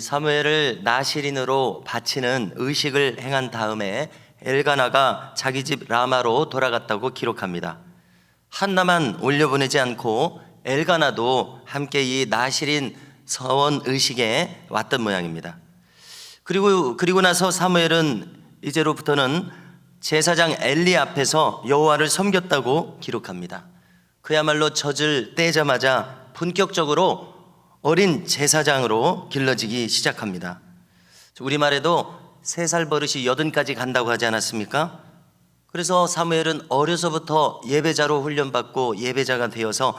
사무엘을 나실인으로 바치는 의식을 행한 다음에 엘가나가 자기 집 라마로 돌아갔다고 기록합니다. 한나만 올려보내지 않고 엘가나도 함께 이 나실인 서원 의식에 왔던 모양입니다. 그리고 나서 사무엘은 이제로부터는 제사장 엘리 앞에서 여호와를 섬겼다고 기록합니다. 그야말로 젖을 떼자마자 본격적으로 어린 제사장으로 길러지기 시작합니다. 우리말에도 3살 버릇이 80까지 간다고 하지 않았습니까? 그래서 사무엘은 어려서부터 예배자로 훈련받고 예배자가 되어서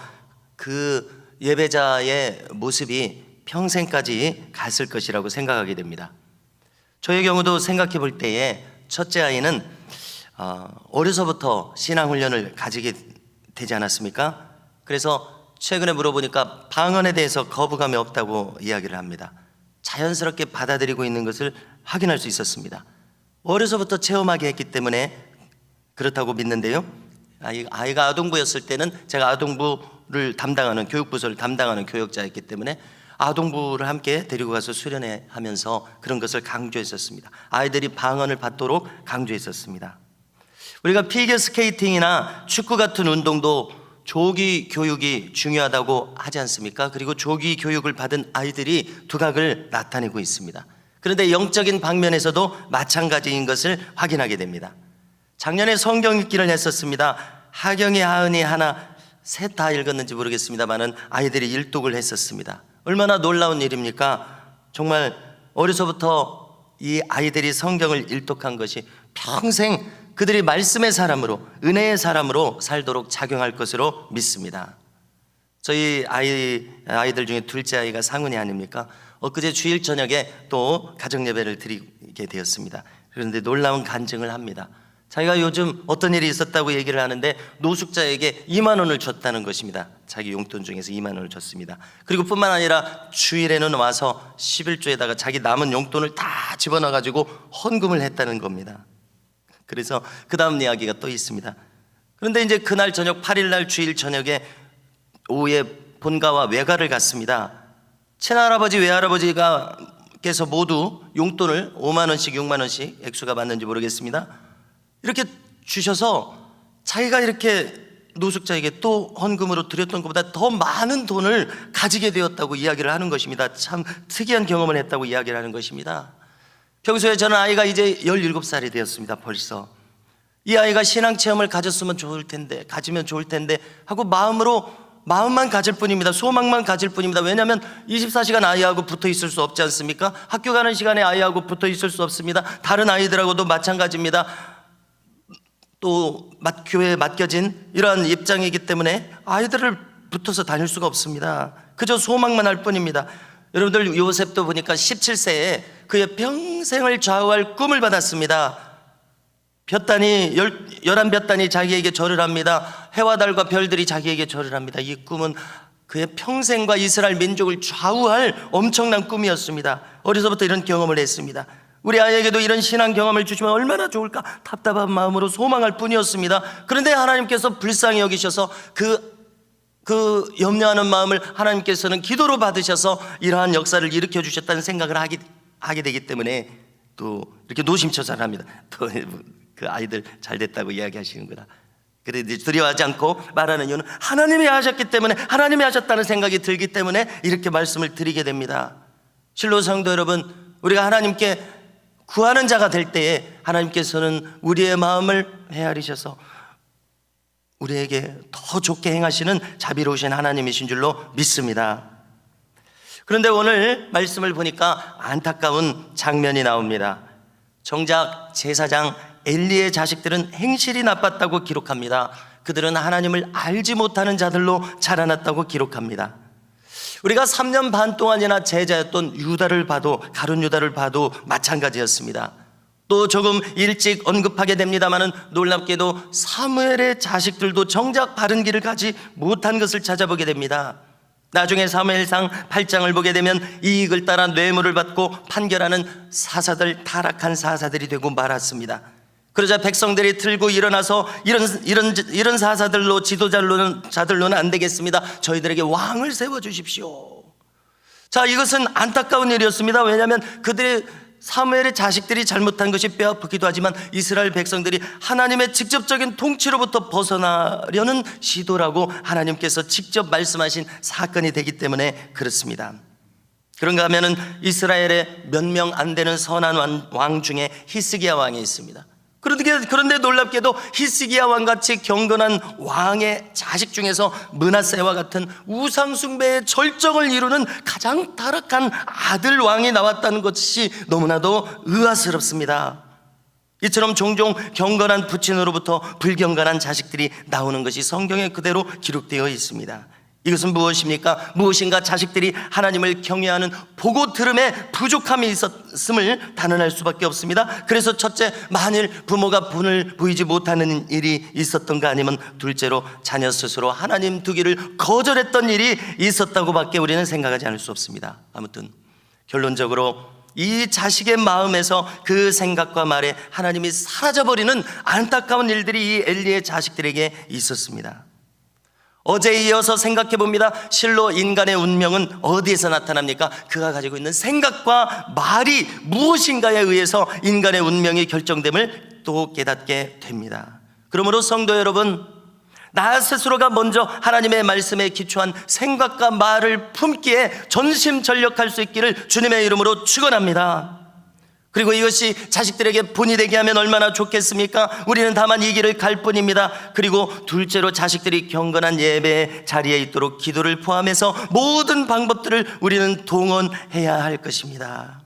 그 예배자의 모습이 평생까지 갔을 것이라고 생각하게 됩니다. 저의 경우도 생각해 볼 때에 첫째 아이는 어려서부터 신앙훈련을 가지게 되지 않았습니까? 그래서 최근에 물어보니까 방언에 대해서 거부감이 없다고 이야기를 합니다. 자연스럽게 받아들이고 있는 것을 확인할 수 있었습니다. 어려서부터 체험하게 했기 때문에 그렇다고 믿는데요. 아이가 아동부였을 때는 제가 아동부를 담당하는 교육부서를 담당하는 교역자였기 때문에 아동부를 함께 데리고 가서 수련회 하면서 그런 것을 강조했었습니다. 아이들이 방언을 받도록 강조했었습니다. 우리가 피겨스케이팅이나 축구 같은 운동도 조기 교육이 중요하다고 하지 않습니까? 그리고 조기 교육을 받은 아이들이 두각을 나타내고 있습니다. 그런데 영적인 방면에서도 마찬가지인 것을 확인하게 됩니다. 작년에 성경 읽기를 했었습니다. 하경이, 하은이, 하나, 셋 다 읽었는지 모르겠습니다만은 아이들이 일독을 했었습니다. 얼마나 놀라운 일입니까? 정말 어려서부터 이 아이들이 성경을 일독한 것이 평생 그들이 말씀의 사람으로, 은혜의 사람으로 살도록 작용할 것으로 믿습니다. 저희 아이들 중에 둘째 아이가 상훈이 아닙니까? 엊그제 주일 저녁에 또 가정예배를 드리게 되었습니다. 그런데 놀라운 간증을 합니다. 자기가 요즘 어떤 일이 있었다고 얘기를 하는데 노숙자에게 2만 원을 줬다는 것입니다. 자기 용돈 중에서 2만 원을 줬습니다. 그리고 뿐만 아니라 주일에는 와서 11조에다가 자기 남은 용돈을 다 집어넣어가지고 헌금을 했다는 겁니다. 그래서 그 다음 이야기가 또 있습니다. 그런데 이제 그날 저녁 8일날 주일 저녁에 오후에 본가와 외가를 갔습니다. 친할아버지 외할아버지께서 모두 용돈을 5만 원씩 6만 원씩 액수가 맞는지 모르겠습니다. 이렇게 주셔서 자기가 이렇게 노숙자에게 또 헌금으로 드렸던 것보다 더 많은 돈을 가지게 되었다고 이야기를 하는 것입니다. 참 특이한 경험을 했다고 이야기를 하는 것입니다. 평소에 저는 아이가 이제 17살이 되었습니다. 벌써 이 아이가 신앙체험을 가지면 좋을 텐데 하고 마음만 가질 뿐입니다. 소망만 가질 뿐입니다. 왜냐하면 24시간 아이하고 붙어 있을 수 없지 않습니까? 학교 가는 시간에 아이하고 붙어 있을 수 없습니다. 다른 아이들하고도 마찬가지입니다. 또 교회에 맡겨진 이러한 입장이기 때문에 아이들을 붙어서 다닐 수가 없습니다. 그저 소망만 할 뿐입니다. 여러분들 요셉도 보니까 17세에 그의 평생을 좌우할 꿈을 받았습니다. 볕단이 11볕단이 자기에게 절을 합니다. 해와 달과 별들이 자기에게 절을 합니다. 이 꿈은 그의 평생과 이스라엘 민족을 좌우할 엄청난 꿈이었습니다. 어려서부터 이런 경험을 했습니다. 우리 아이에게도 이런 신앙 경험을 주시면 얼마나 좋을까 답답한 마음으로 소망할 뿐이었습니다. 그런데 하나님께서 불쌍히 여기셔서 그 염려하는 마음을 하나님께서는 기도로 받으셔서 이러한 역사를 일으켜 주셨다는 생각을 하게 되기 때문에 또 이렇게 노심초사를 합니다. 또 그 아이들 잘 됐다고 이야기하시는구나. 그런데 두려워하지 않고 말하는 이유는 하나님이 하셨기 때문에, 하나님이 하셨다는 생각이 들기 때문에 이렇게 말씀을 드리게 됩니다. 실로 성도 여러분, 우리가 하나님께 구하는 자가 될 때에 하나님께서는 우리의 마음을 헤아리셔서 우리에게 더 좋게 행하시는 자비로우신 하나님이신 줄로 믿습니다. 그런데 오늘 말씀을 보니까 안타까운 장면이 나옵니다. 정작 제사장 엘리의 자식들은 행실이 나빴다고 기록합니다. 그들은 하나님을 알지 못하는 자들로 자라났다고 기록합니다. 우리가 3년 반 동안이나 제자였던 가룟 유다를 봐도 마찬가지였습니다. 또 조금 일찍 언급하게 됩니다마는 놀랍게도 사무엘의 자식들도 정작 바른 길을 가지 못한 것을 찾아보게 됩니다. 나중에 사무엘상 8장을 보게 되면 이익을 따라 뇌물을 받고 판결하는 타락한 사사들이 되고 말았습니다. 그러자 백성들이 들고 일어나서 이런 사사들로 지도자들로는 안 되겠습니다. 저희들에게 왕을 세워주십시오. 자, 이것은 안타까운 일이었습니다. 왜냐하면 그들의 사무엘의 자식들이 잘못한 것이 뼈아프기도 하지만 이스라엘 백성들이 하나님의 직접적인 통치로부터 벗어나려는 시도라고 하나님께서 직접 말씀하신 사건이 되기 때문에 그렇습니다. 그런가 하면은 이스라엘에 몇 명 안 되는 선한 왕 중에 히스기야 왕이 있습니다. 그런데 놀랍게도 히스기야 왕같이 경건한 왕의 자식 중에서 므낫세와 같은 우상숭배의 절정을 이루는 가장 타락한 아들 왕이 나왔다는 것이 너무나도 의아스럽습니다. 이처럼 종종 경건한 부친으로부터 불경건한 자식들이 나오는 것이 성경에 그대로 기록되어 있습니다. 이것은 무엇입니까? 무엇인가 자식들이 하나님을 경외하는 보고 들음에 부족함이 있었음을 단언할 수밖에 없습니다. 그래서 첫째, 만일 부모가 분을 보이지 못하는 일이 있었던가, 아니면 둘째로 자녀 스스로 하나님 두기를 거절했던 일이 있었다고 밖에 우리는 생각하지 않을 수 없습니다. 아무튼 결론적으로 이 자식의 마음에서 그 생각과 말에 하나님이 사라져버리는 안타까운 일들이 이 엘리의 자식들에게 있었습니다. 어제에 이어서 생각해 봅니다. 실로 인간의 운명은 어디에서 나타납니까? 그가 가지고 있는 생각과 말이 무엇인가에 의해서 인간의 운명이 결정됨을 또 깨닫게 됩니다. 그러므로 성도 여러분, 나 스스로가 먼저 하나님의 말씀에 기초한 생각과 말을 품기에 전심전력할 수 있기를 주님의 이름으로 축원합니다. 그리고 이것이 자식들에게 본이 되게 하면 얼마나 좋겠습니까? 우리는 다만 이 길을 갈 뿐입니다. 그리고 둘째로 자식들이 경건한 예배의 자리에 있도록 기도를 포함해서 모든 방법들을 우리는 동원해야 할 것입니다.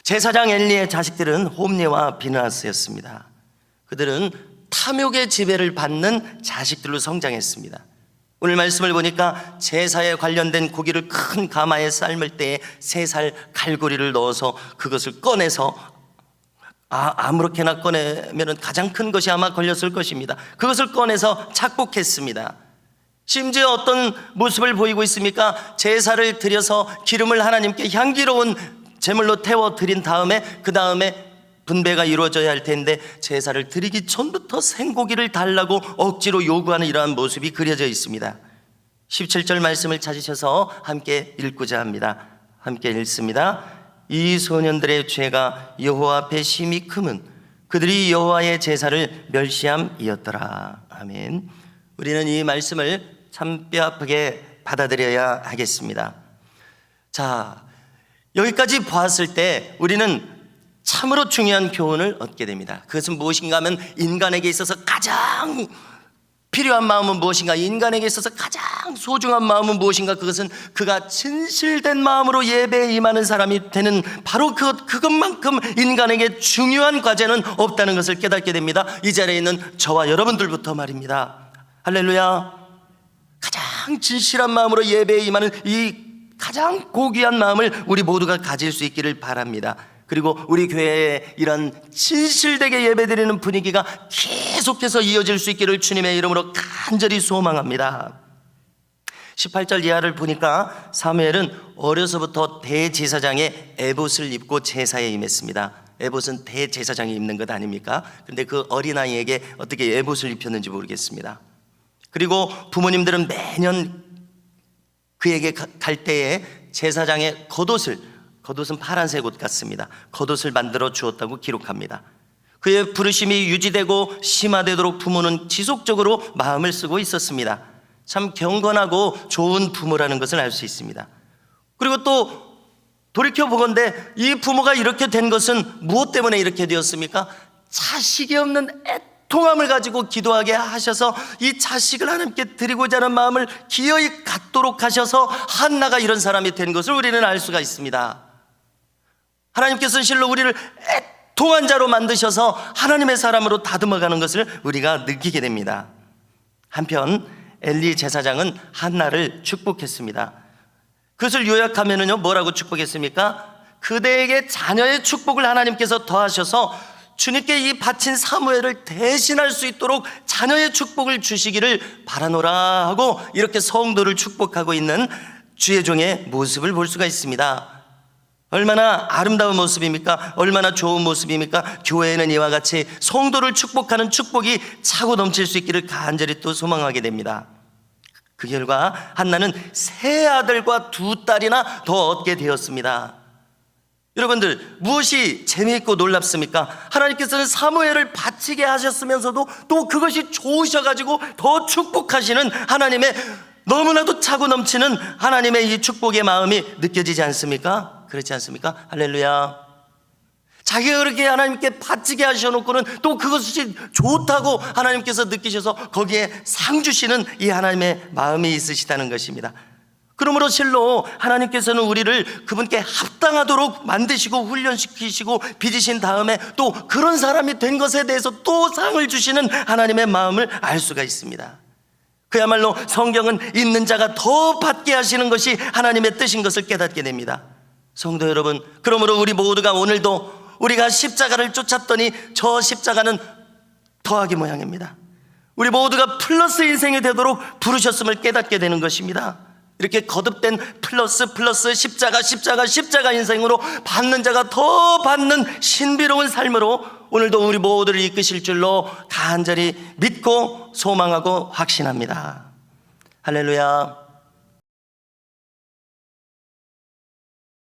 제사장 엘리의 자식들은 홈리와 비느하스였습니다. 그들은 탐욕의 지배를 받는 자식들로 성장했습니다. 오늘 말씀을 보니까 제사에 관련된 고기를 큰 가마에 삶을 때에 3살 갈고리를 넣어서 그것을 꺼내서 아무렇게나 꺼내면 가장 큰 것이 아마 걸렸을 것입니다. 그것을 꺼내서 착복했습니다. 심지어 어떤 모습을 보이고 있습니까? 제사를 드려서 기름을 하나님께 향기로운 제물로 태워 드린 다음에 그 다음에 분배가 이루어져야 할 텐데 제사를 드리기 전부터 생고기를 달라고 억지로 요구하는 이러한 모습이 그려져 있습니다. 17절 말씀을 찾으셔서 함께 읽고자 합니다. 함께 읽습니다. 이 소년들의 죄가 여호와 앞에 심히 크면 그들이 여호와의 제사를 멸시함이었더라. 아멘. 우리는 이 말씀을 참 뼈아프게 받아들여야 하겠습니다. 자, 여기까지 보았을 때 우리는 참으로 중요한 교훈을 얻게 됩니다. 그것은 무엇인가 하면 인간에게 있어서 가장 필요한 마음은 무엇인가, 인간에게 있어서 가장 소중한 마음은 무엇인가, 그것은 그가 진실된 마음으로 예배에 임하는 사람이 되는 바로 그것만큼 인간에게 중요한 과제는 없다는 것을 깨닫게 됩니다. 이 자리에 있는 저와 여러분들부터 말입니다. 할렐루야. 가장 진실한 마음으로 예배에 임하는 이 가장 고귀한 마음을 우리 모두가 가질 수 있기를 바랍니다. 그리고 우리 교회에 이런 진실되게 예배드리는 분위기가 계속해서 이어질 수 있기를 주님의 이름으로 간절히 소망합니다. 18절 이하를 보니까 사무엘은 어려서부터 대제사장의 에봇을 입고 제사에 임했습니다. 에봇은 대제사장이 입는 것 아닙니까? 그런데 그 어린아이에게 어떻게 에봇을 입혔는지 모르겠습니다. 그리고 부모님들은 매년 그에게 갈 때에 제사장의 겉옷은 파란색 옷 같습니다. 겉옷을 만들어 주었다고 기록합니다. 그의 부르심이 유지되고 심화되도록 부모는 지속적으로 마음을 쓰고 있었습니다. 참 경건하고 좋은 부모라는 것을 알 수 있습니다. 그리고 또 돌이켜보건대 이 부모가 이렇게 된 것은 무엇 때문에 이렇게 되었습니까? 자식이 없는 애통함을 가지고 기도하게 하셔서 이 자식을 하나님께 드리고자 하는 마음을 기어이 갖도록 하셔서 한나가 이런 사람이 된 것을 우리는 알 수가 있습니다. 하나님께서는 실로 우리를 애통한 자로 만드셔서 하나님의 사람으로 다듬어가는 것을 우리가 느끼게 됩니다. 한편 엘리 제사장은 한나를 축복했습니다. 그것을 요약하면은요, 뭐라고 축복했습니까? 그대에게 자녀의 축복을 하나님께서 더하셔서 주님께 이 바친 사무엘을 대신할 수 있도록 자녀의 축복을 주시기를 바라노라 하고 이렇게 성도를 축복하고 있는 주의 종의 모습을 볼 수가 있습니다. 얼마나 아름다운 모습입니까? 얼마나 좋은 모습입니까? 교회에는 이와 같이 성도를 축복하는 축복이 차고 넘칠 수 있기를 간절히 또 소망하게 됩니다. 그 결과 한나는 3 아들과 2 딸이나 더 얻게 되었습니다. 여러분들, 무엇이 재미있고 놀랍습니까? 하나님께서는 사무엘을 바치게 하셨으면서도 또 그것이 좋으셔가지고 더 축복하시는 하나님의, 너무나도 차고 넘치는 하나님의 이 축복의 마음이 느껴지지 않습니까? 그렇지 않습니까? 할렐루야. 자기가 그렇게 하나님께 바치게 하셔놓고는 또 그것이 좋다고 하나님께서 느끼셔서 거기에 상 주시는 이 하나님의 마음이 있으시다는 것입니다. 그러므로 실로 하나님께서는 우리를 그분께 합당하도록 만드시고 훈련시키시고 빚으신 다음에 또 그런 사람이 된 것에 대해서 또 상을 주시는 하나님의 마음을 알 수가 있습니다. 그야말로 성경은 있는 자가 더 받게 하시는 것이 하나님의 뜻인 것을 깨닫게 됩니다. 성도 여러분, 그러므로 우리 모두가 오늘도 우리가 십자가를 쫓았더니 저 십자가는 더하기 모양입니다. 우리 모두가 플러스 인생이 되도록 부르셨음을 깨닫게 되는 것입니다. 이렇게 거듭된 플러스 십자가 인생으로 받는 자가 더 받는 신비로운 삶으로 오늘도 우리 모두를 이끄실 줄로 간절히 믿고 소망하고 확신합니다. 할렐루야.